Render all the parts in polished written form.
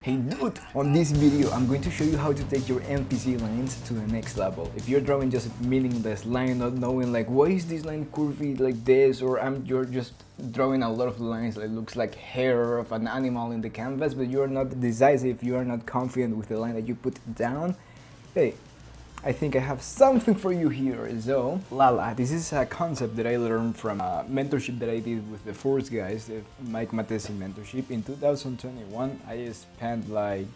Hey dude! On this video, I'm going to show you how to take your NPC lines to the next level. If you're drawing just a meaningless line, not knowing like why is this line curvy like this, or you're just drawing a lot of lines that looks like hair of an animal in the canvas, but you're not decisive, you are not confident with the line that you put down, hey, I think I have something for you here. So, Lala, this is a concept that I learned from a mentorship that I did with the Force guys, the Mike Matesi mentorship. In 2021, I spent like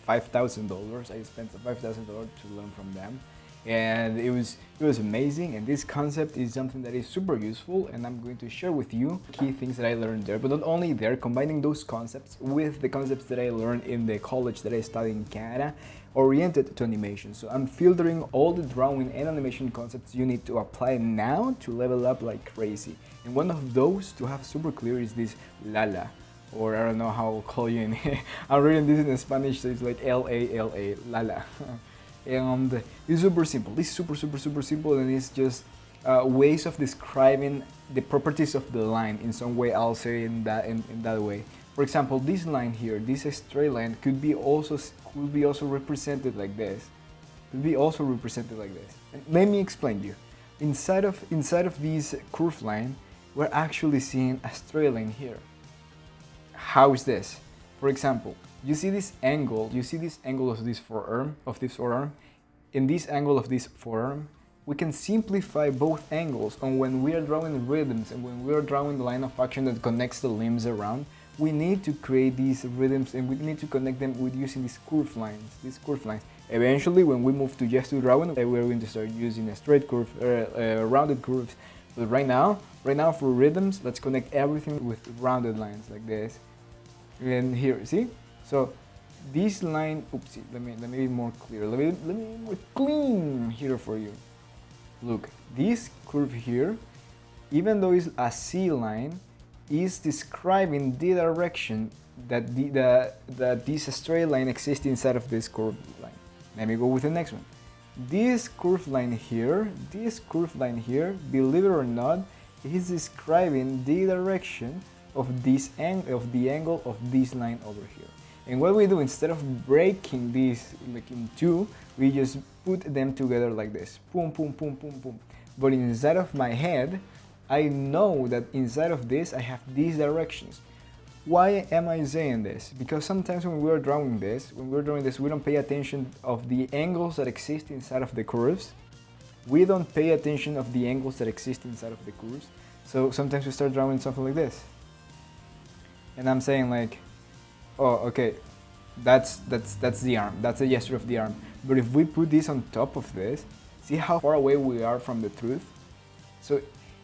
$5,000. I spent $5,000 to learn from them. And it was amazing, and this concept is something that is super useful, and I'm going to share with you key things that I learned there. But not only there, combining those concepts with the concepts that I learned in the college that I studied in Canada, oriented to animation. So I'm filtering all the drawing and animation concepts you need to apply now to level up like crazy. And one of those, to have super clear, is this Lala, or I don't know how I'll call you in I'm reading this in Spanish, so it's like L-A-L-A, Lala. And it's super simple. This is super simple, and it's just ways of describing the properties of the line. In some way, I'll say in that way. For example, this line here, this straight line, could be also represented like this. Could be also represented like this. And let me explain you. Inside of this curved line, we're actually seeing a straight line here. How is this? For example, you see this angle of this forearm, In this angle of this forearm, we can simplify both angles. And when we are drawing rhythms and when we are drawing the line of action that connects the limbs around, we need to create these rhythms, and we need to connect them with using these curved lines. Eventually, when we move to gesture drawing, we're going to start using a straight curve, rounded curves. But right now for rhythms, let's connect everything with rounded lines like this. And here, see? So this line, oopsie, let me be more clear. Let me be more clean here for you. Look, this curve here, even though it's a C line, is describing the direction that this straight line exists inside of this curved line. Let me go with the next one. This curved line here, believe it or not, is describing the direction of the angle of this line over here. And what we do, instead of breaking this like in two, we just put them together like this. Boom, boom, boom, boom, boom. But inside of my head, I know that inside of this, I have these directions. Why am I saying this? Because sometimes when we're drawing this, we don't pay attention of the angles that exist inside of the curves. We don't pay attention of the angles that exist inside of the curves. So sometimes we start drawing something like this. And I'm saying like, oh, okay, that's the arm, that's the gesture of the arm. But if we put this on top of this, see how far away we are from the truth? So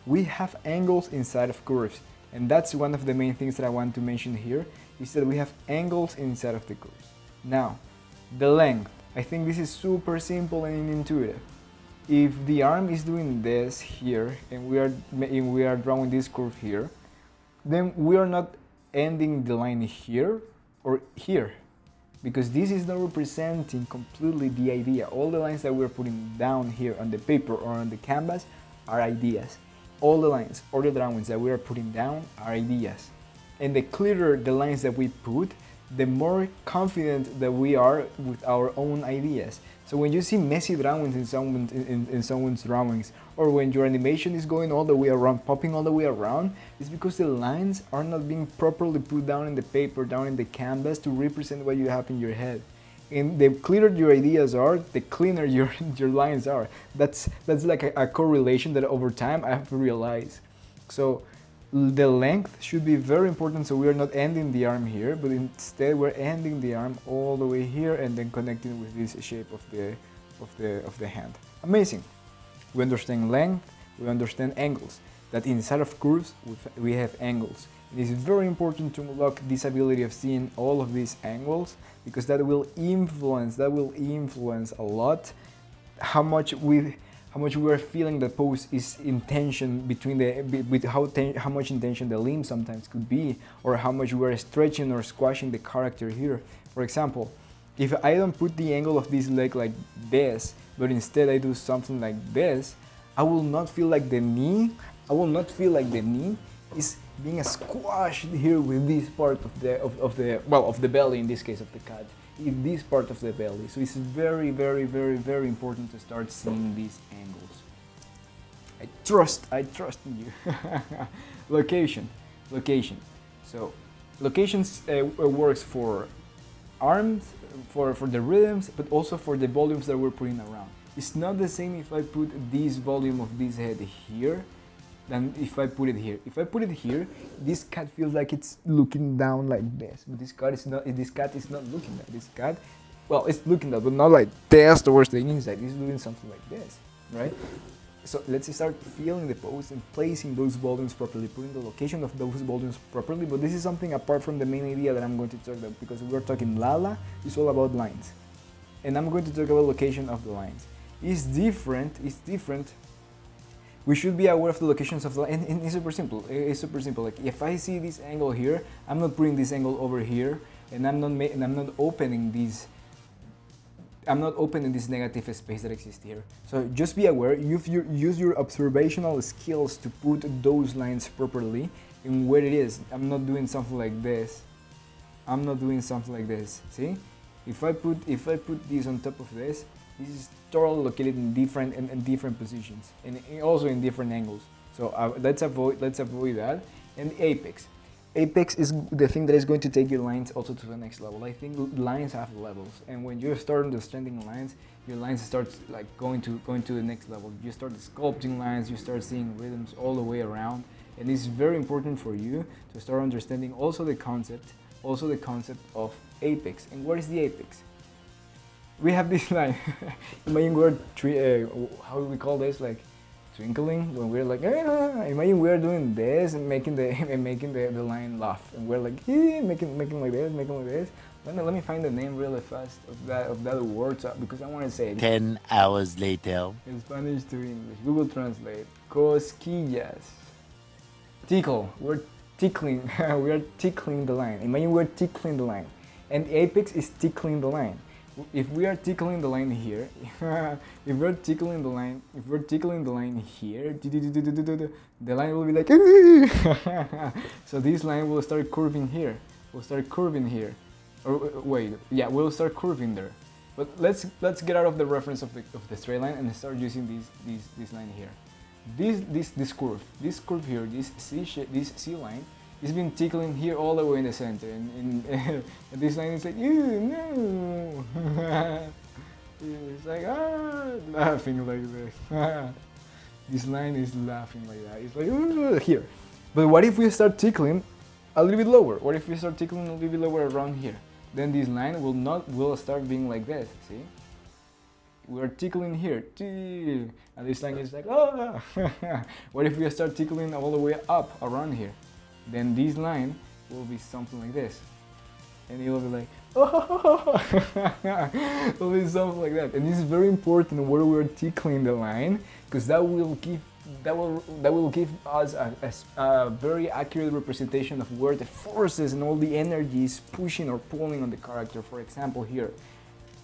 we have angles inside of curves, and that's one of the main things that I want to mention here, is that we have angles inside of the curves. Now, the length, I think this is super simple and intuitive. If the arm is doing this here, and we are drawing this curve here, then we are not ending the line here or here, because this is not representing completely the idea. All the lines that we're putting down here on the paper or on the canvas are ideas. All the lines or the drawings that we are putting down are ideas. And the clearer the lines that we put, the more confident that we are with our own ideas. So when you see messy drawings in someone's drawings, or when your animation is going all the way around, popping all the way around, it's because the lines are not being properly put down in the paper, down in the canvas to represent what you have in your head. And the clearer your ideas are, the cleaner your lines are. That's like a correlation that over time I have realized. So the length should be very important, so we are not ending the arm here, but instead we're ending the arm all the way here and then connecting with this shape of the hand. Amazing. We understand length, we understand angles. That inside of curves we have angles. It is very important to unlock this ability of seeing all of these angles, because that will influence a lot how much we are feeling the pose is in tension with how much intention the limb sometimes could be, or how much we are stretching or squashing the character here. For example, if I don't put the angle of this leg like this, but instead I do something like this, I will not feel like the knee is being squashed here with this part of the belly, in this case of the cat, in this part of the belly. So it's very, very, very, very important to start seeing these angles. I trust in you. Location. So locations works for arms, for the rhythms, but also for the volumes that we're putting around. It's not the same if I put this volume of this head here than if I put it here. If I put it here, this cat feels like it's looking down like this. But this cat is not looking down. This cat, well, it's looking down, but not like this towards the inside. It's doing something like this, right? So let's start feeling the pose and placing those volumes properly, putting the location of those volumes properly. But this is something apart from the main idea that I'm going to talk about, because we're talking Lala, it's all about lines. And I'm going to talk about location of the lines. It's different. We should be aware of the locations of the line, and it's super simple. Like if I see this angle here, I'm not putting this angle over here, and I'm not opening this negative space that exists here. So just be aware, use your observational skills to put those lines properly in where it is. I'm not doing something like this. See? If I put this on top of this is totally located in different positions and also in different angles. So let's avoid that. And apex. Apex is the thing that is going to take your lines also to the next level. I think lines have levels, and when you start understanding lines, your lines start like going to the next level. You start sculpting lines, you start seeing rhythms all the way around, and it's very important for you to start understanding also the concept of apex. And what is the apex? We have this line. Imagine we're how do we call this, like twinkling, when we're like, imagine we're doing this and making the line laugh, and we're like, making like this. Let me find the name really fast of that word, because I want to say it. 10 hours later. In Spanish to English, Google Translate. Cosquillas. Tickle. We're tickling. We are tickling the line. Imagine we're tickling the line, and apex is tickling the line. If we are tickling the line here, if we're tickling the line here, the line will be like, so this line will start curving here. Or wait, yeah, we'll start curving there. But let's get out of the reference of the straight line and start using this line here. This curve here, this C line, it's been tickling here all the way in the center, and this line is like, no. It's like, laughing like this. This line is laughing like that. It's like, here. But what if we start tickling a little bit lower? What if we start tickling a little bit lower around here? Then this line will start being like this, see? We're tickling here, and this line is like, What if we start tickling all the way up around here? Then this line will be something like this, and it will be like, it will be something like that. And this is very important where we're tickling the line, because that will give us a very accurate representation of where the forces and all the energy is pushing or pulling on the character. For example, here,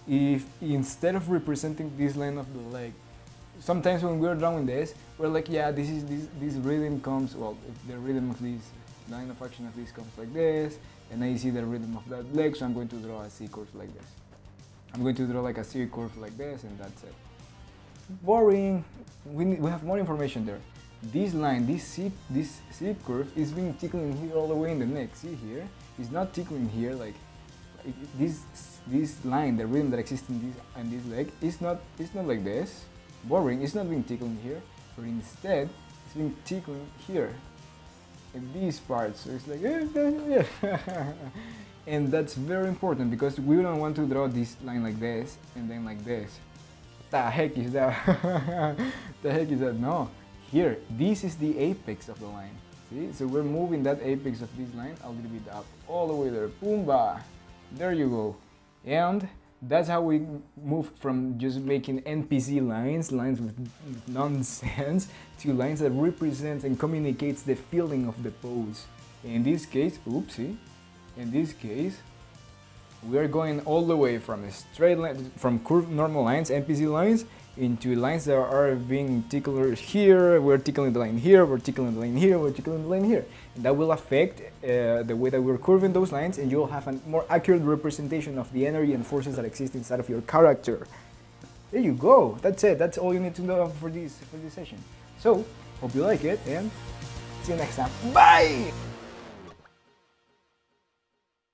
if instead of representing this line of the leg, sometimes when we're drawing this, we're like, yeah, this rhythm comes, well, the rhythm of this line of action of this comes like this, and I see the rhythm of that leg, so I'm going to draw a C curve like this. I'm going to draw like a C curve like this, and that's it. Boring. We have more information there. This line, this C curve is being tickling here all the way in the neck. See here? It's not tickling here like this line, the rhythm that exists in this leg, is not like this. Boring. It's not being tickling here, but instead it's being tickling here in these parts. So it's like, and that's very important, because we don't want to draw this line like this and then like this. The heck is that? No. Here, this is the apex of the line. See? So we're moving that apex of this line a little bit up, all the way there. Boomba! There you go. And that's how we move from just making NPC lines with nonsense, to lines that represent and communicates the feeling of the pose. In this case, we are going all the way from a straight line, from curved normal lines, NPC lines, into lines that are being tickled here, we're tickling the line here, we're tickling the line here, we're tickling the line here. And that will affect the way that we're curving those lines, and you'll have a more accurate representation of the energy and forces that exist inside of your character. There you go. That's it. That's all you need to know for this session. So, hope you like it, and see you next time. Bye!